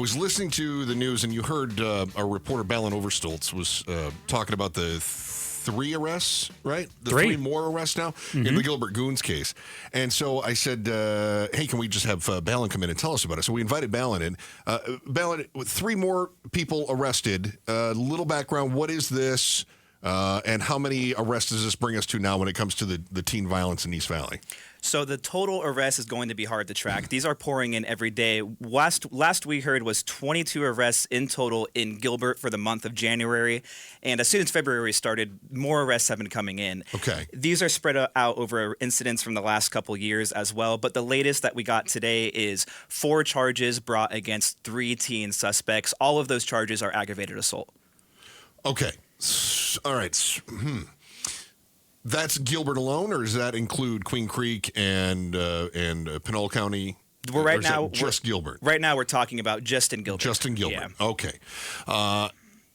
was listening to the news, and you heard our reporter, Balin Overstolz, was talking about the 3 arrests, right? The 3 more arrests now in the Gilbert Goons case. And so I said, hey, can we just have Balin come in and tell us about it? So we invited Balin in. Balin, 3 more people arrested. Little background, what is this? And how many arrests does this bring us to now when it comes to the teen violence in East Valley? So the total arrest is going to be hard to track. These are pouring in every day. Last we heard was 22 arrests in total in Gilbert for the month of January. And as soon as February started, more arrests have been coming in. Okay. These are spread out over incidents from the last couple years as well. But the latest that we got today is 4 charges brought against 3 teen suspects. All of those charges are aggravated assault. Okay. All right. That's Gilbert alone, or does that include Queen Creek and Pinole County? Just Gilbert. Right now, we're talking about just in Gilbert. Just in Gilbert. Yeah. Okay.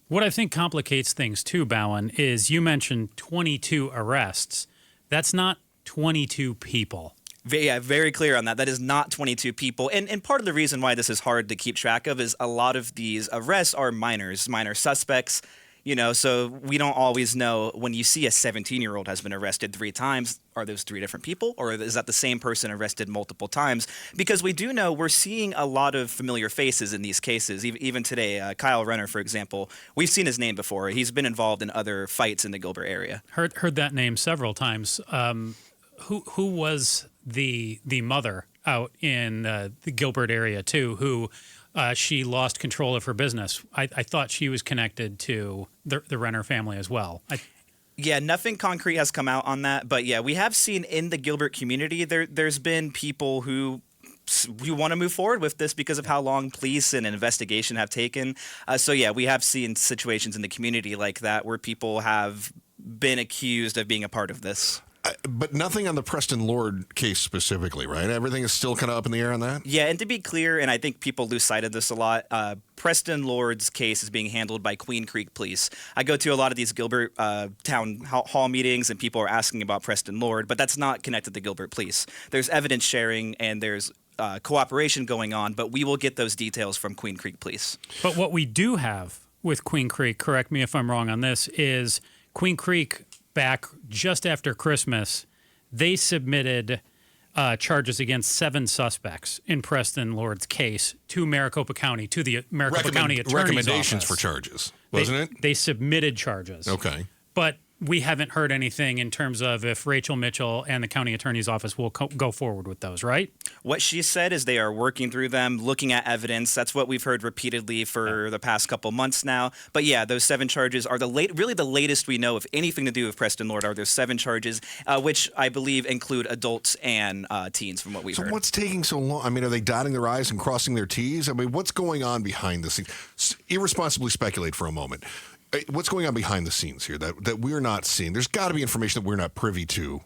What I think complicates things too, Balin, is you mentioned 22 arrests. That's not 22 people. Yeah, very clear on that. That is not 22 people. And part of the reason why this is hard to keep track of is a lot of these arrests are minor suspects. You know, so we don't always know when you see a 17-year-old has been arrested 3 times, are those 3 different people? Or is that the same person arrested multiple times? Because we do know we're seeing a lot of familiar faces in these cases. Even today, Kyle Renner, for example, we've seen his name before. He's been involved in other fights in the Gilbert area. Heard that name several times. Who was the mother out in the Gilbert area, too, who... she lost control of her business. I thought she was connected to the Renner family as well. Yeah, nothing concrete has come out on that. But yeah, we have seen in the Gilbert community, there's been people who want to move forward with this because of how long police and investigation have taken. So yeah, we have seen situations in the community like that where people have been accused of being a part of this. But nothing on the Preston Lord case specifically, right? Everything is still kind of up in the air on that? Yeah, and to be clear, and I think people lose sight of this a lot, Preston Lord's case is being handled by Queen Creek Police. I go to a lot of these Gilbert town hall meetings, and people are asking about Preston Lord, but that's not connected to Gilbert Police. There's evidence sharing, and there's cooperation going on, but we will get those details from Queen Creek Police. But what we do have with Queen Creek, correct me if I'm wrong on this, is Queen Creek... back just after Christmas, they submitted charges against 7 suspects in Preston Lord's case to Maricopa County, to the Maricopa County Attorney's recommendations office. For charges, wasn't it? They submitted charges. Okay. But we haven't heard anything in terms of if Rachel Mitchell and the county attorney's office will go forward with those, right? What she said is they are working through them, looking at evidence. That's what we've heard repeatedly for the past couple months now. But yeah, those 7 charges are really the latest we know of anything to do with Preston Lord are those 7 charges, which I believe include adults and teens from what we've heard. So what's taking so long? I mean, are they dotting their I's and crossing their T's? I mean, what's going on behind the scenes? Irresponsibly speculate for a moment. What's going on behind the scenes here that we're not seeing? There's got to be information that we're not privy to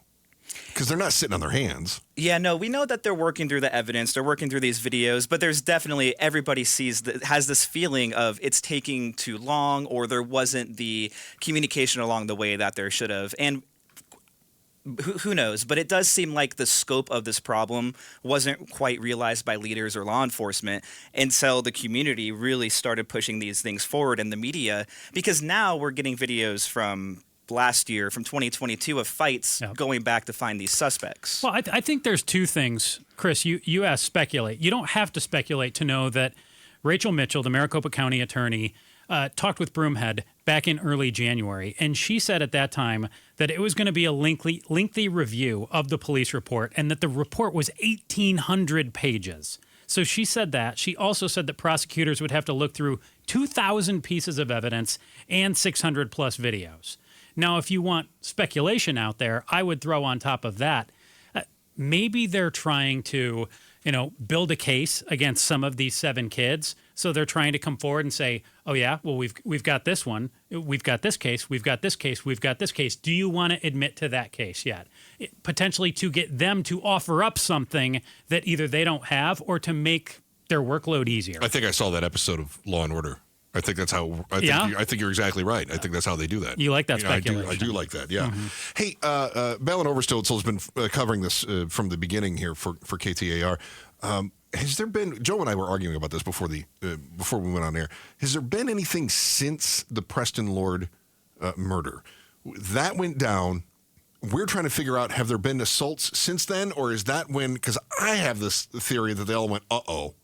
because they're not sitting on their hands. Yeah, no, we know that they're working through the evidence. They're working through these videos, but there's definitely everybody has this feeling of it's taking too long or there wasn't the communication along the way that there should have. And who knows? But it does seem like the scope of this problem wasn't quite realized by leaders or law enforcement until the community really started pushing these things forward in the media. Because now we're getting videos from last year, from 2022, of fights going back to find these suspects. Well, I think there's 2 things. Chris, you asked speculate. You don't have to speculate to know that Rachel Mitchell, the Maricopa County attorney, talked with Broomhead back in early January, and she said at that time that it was going to be a lengthy review of the police report and that the report was 1,800 pages. So she said that. She also said that prosecutors would have to look through 2,000 pieces of evidence and 600-plus videos. Now, if you want speculation out there, I would throw on top of that, maybe they're trying to, build a case against some of these 7 kids. So they're trying to come forward and say, oh, yeah, well, we've got this one. We've got this case. We've got this case. We've got this case. Do you want to admit to that case yet? Potentially to get them to offer up something that either they don't have or to make their workload easier. I think I saw that episode of Law and Order. I think that's how. I think you're exactly right. I think that's how they do that. You like that speculation? I do like that. Yeah. Mm-hmm. Hey, Balin Overstolz has been covering this from the beginning here for KTAR. has there been, Joe and I were arguing about this before we went on air. Has there been anything since the Preston Lord murder? That went down. We're trying to figure out, have there been assaults since then? Or is that when, because I have this theory that they all went, uh-oh.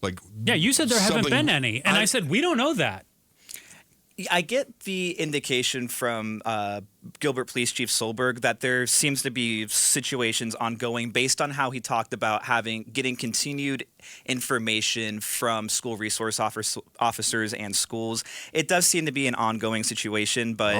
Like, yeah, you said there haven't been any. And I said, we don't know that. I get the indication from Gilbert Police Chief Solberg that there seems to be situations ongoing based on how he talked about getting continued information from school resource officers and schools. It does seem to be an ongoing situation, but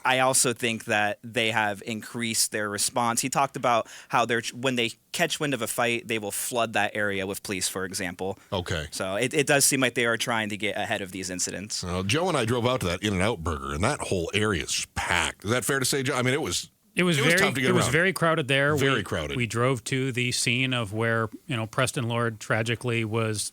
I also think that they have increased their response. He talked about how when they catch wind of a fight, they will flood that area with police, for example. Okay. So it does seem like they are trying to get ahead of these incidents. Joe and I drove out to that In-N-Out Burger, and that whole area is just packed. Is that fair to say, Joe? I mean, it was tough to get around. It was very crowded there. Very crowded. We drove to the scene of where, Preston Lord tragically was,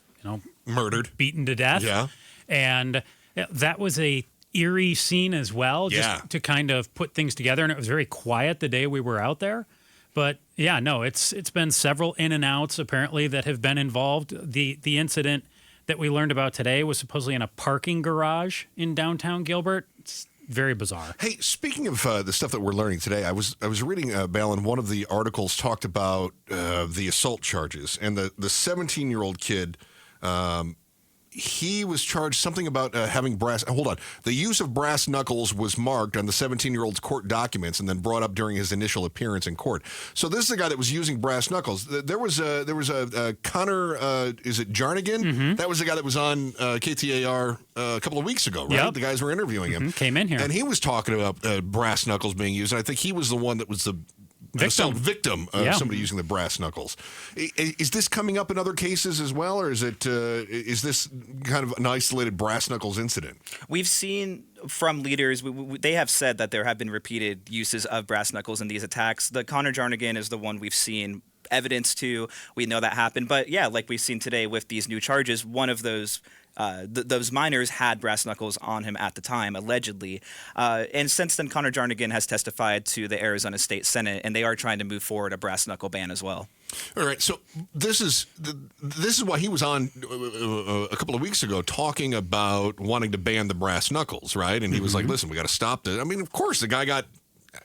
murdered, beaten to death. Yeah. And that was a eerie scene as well, just to kind of put things together. And it was very quiet the day we were out there. But yeah, no, it's been several in and outs apparently that have been involved. The incident that we learned about today was supposedly in a parking garage in downtown Gilbert. It's very bizarre. Hey, speaking of the stuff that we're learning today, I was reading, Balin, one of the articles talked about the assault charges, and the 17-year-old kid, he was charged something about having brass. Hold on. The use of brass knuckles was marked on the 17-year-old's court documents and then brought up during his initial appearance in court. So this is the guy that was using brass knuckles. There was a Connor, is it Jarnigan? Mm-hmm. That was the guy that was on KTAR a couple of weeks ago, right? Yep. The guys were interviewing him. Came in here. And he was talking about brass knuckles being used. And I think he was the one that was the victim of somebody using the brass knuckles. Is this coming up in other cases as well, or is this kind of an isolated brass knuckles incident? We've seen from leaders, they have said that there have been repeated uses of brass knuckles in these attacks. The Connor Jarnigan is the one we've seen evidence to. We know that happened. But yeah, like we've seen today with these new charges, one of those minors had brass knuckles on him at the time, allegedly. And since then, Connor Jarnigan has testified to the Arizona State Senate, and they are trying to move forward a brass knuckle ban as well. All right, so this is why he was on a couple of weeks ago talking about wanting to ban the brass knuckles, right? And he was like, listen, we got to stop this. I mean, of course, the guy got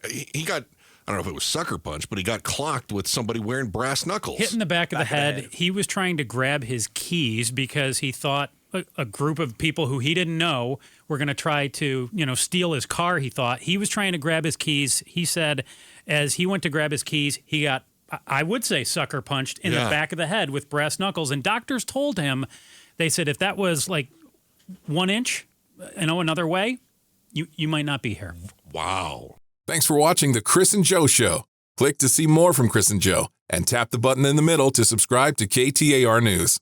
I don't know if it was sucker punch, but he got clocked with somebody wearing brass knuckles. Hit in the back of the head. He was trying to grab his keys because he thought a group of people who he didn't know were going to try to, steal his car, he thought. He was trying to grab his keys. He said as he went to grab his keys, he got, I would say, sucker punched in the back of the head with brass knuckles. And doctors told him, they said, if that was like 1 inch, another way, you might not be here. Wow. Thanks for watching The Chris and Joe Show. Click to see more from Chris and Joe and tap the button in the middle to subscribe to KTAR News.